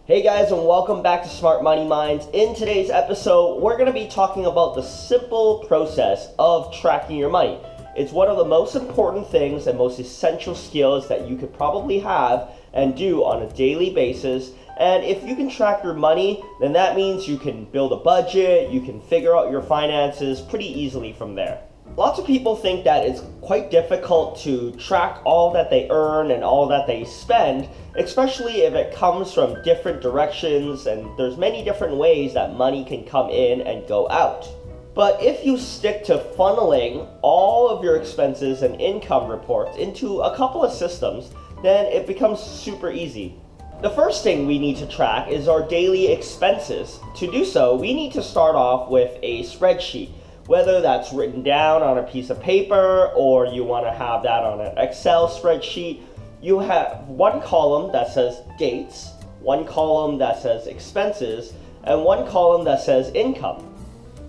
Hey guys, and welcome back to Smart Money Minds. In today's episode, we're going to be talking about the simple process of tracking your money. It's one of the most important things and most essential skills that you could probably have and do on a daily basis. And if you can track your money, then that means you can build a budget, you can figure out your finances pretty easily from there. Lots of people think that it's quite difficult to track all that they earn and all that they spend, especially if it comes from different directions and there's many different ways that money can come in and go out. But if you stick to funneling all of your expenses and income reports into a couple of systems, then it becomes super easy. The first thing we need to track is our daily expenses. To do so, we need to start off with a spreadsheet. Whether that's written down on a piece of paper or you want to have that on an Excel spreadsheet, you have one column that says dates, one column that says expenses, and one column that says income.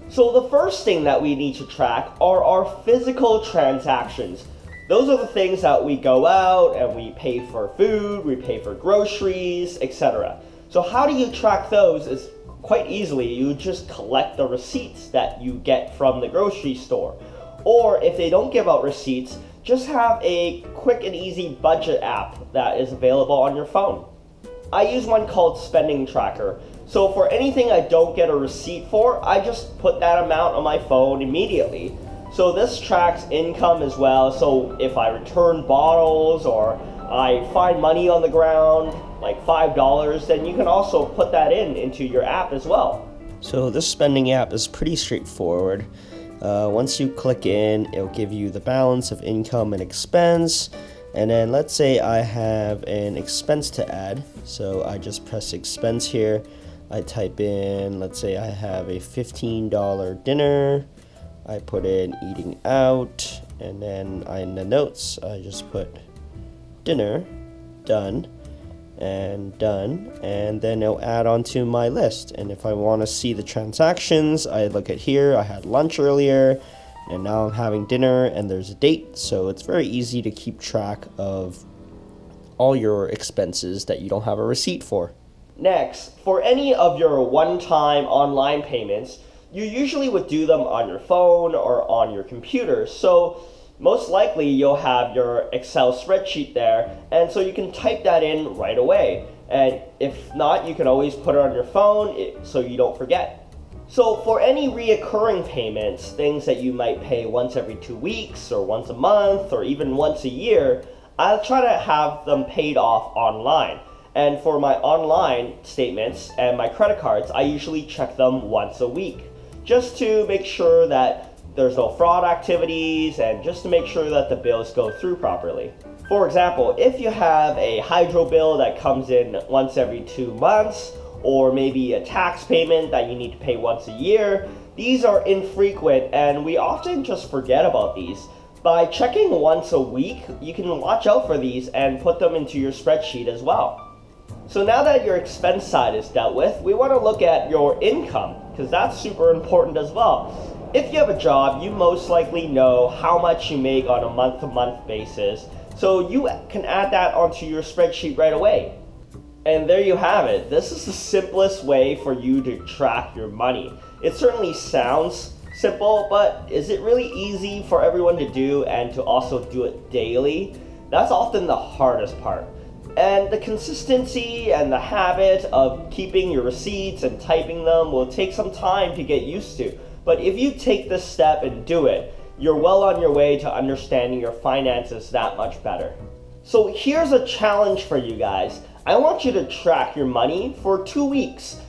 So the first thing that we need to track are our physical transactions. Those are the things that we go out and we pay for food, we pay for groceries, etc. So how do you track those is quite easily. You just collect the receipts that you get from the grocery store. Or if they don't give out receipts, just have a quick and easy budget app that is available on your phone. I use one called Spending Tracker. So for anything I don't get a receipt for, I just put that amount on my phone immediately. So this tracks income as well. So if I return bottles or I find money on the ground, like $5, then you can also put that into your app as well. So this spending app is pretty straightforward. Once you click in, it'll give you the balance of income and expense. And then let's say I have an expense to add. So I just press expense here. I type in, let's say I have a $15 dinner. I put in eating out. And then in the notes, I just put dinner, done, and done, and then it'll add onto my list. And if I want to see the transactions, I look at here. I had lunch earlier and now I'm having dinner and there's a date, so it's very easy to keep track of all your expenses that you don't have a receipt for. Next, for any of your one-time online payments, you usually would do them on your phone or on your computer. So most likely you'll have your Excel spreadsheet there, and so you can type that in right away. And if not, you can always put it on your phone so you don't forget. So for any reoccurring payments, things that you might pay once every 2 weeks or once a month or even once a year, I'll try to have them paid off online. And for my online statements and my credit cards, I usually check them once a week, just to make sure that there's no fraud activities and just to make sure that the bills go through properly. For example, if you have a hydro bill that comes in once every 2 months, or maybe a tax payment that you need to pay once a year, these are infrequent and we often just forget about these. By checking once a week, you can watch out for these and put them into your spreadsheet as well. So now that your expense side is dealt with, we want to look at your income, because that's super important as well. If you have a job, you most likely know how much you make on a month-to-month basis, so you can add that onto your spreadsheet right away. And there you have it. This is the simplest way for you to track your money. It certainly sounds simple, but is it really easy for everyone to do and to also do it daily? That's often the hardest part. And the consistency and the habit of keeping your receipts and typing them will take some time to get used to. But if you take this step and do it, you're well on your way to understanding your finances that much better. So here's a challenge for you guys. I want you to track your money for 2 weeks.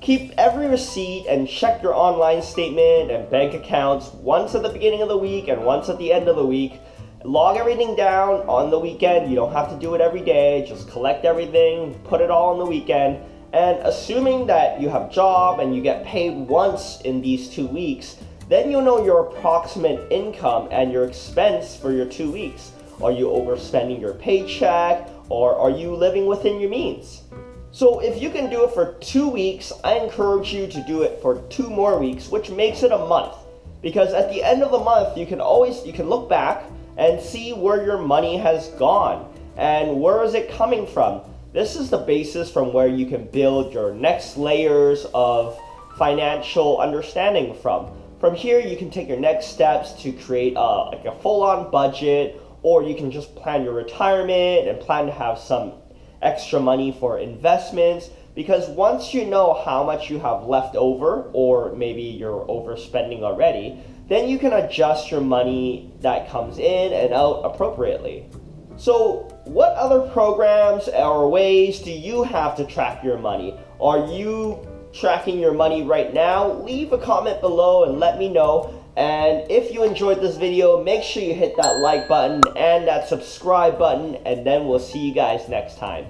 Keep every receipt and check your online statement and bank accounts once at the beginning of the week and once at the end of the week. Log everything down on the weekend. You don't have to do it every day. Just collect everything, put it all on the weekend. And assuming that you have a job and you get paid once in these 2 weeks, then you'll know your approximate income and your expense for your 2 weeks. Are you overspending your paycheck, or are you living within your means? So if you can do it for 2 weeks, I encourage you to do it for 2 more weeks, which makes it a month. Because at the end of the month, you can look back and see where your money has gone and where is it coming from. This is the basis from where you can build your next layers of financial understanding from. From here, you can take your next steps to create like a full-on budget, or you can just plan your retirement and plan to have some extra money for investments. Because once you know how much you have left over, or maybe you're overspending already, then you can adjust your money that comes in and out appropriately. So what other programs or ways do you have to track your money? Are you tracking your money right now? Leave a comment below and let me know. And if you enjoyed this video, make sure you hit that like button and that subscribe button, and then we'll see you guys next time.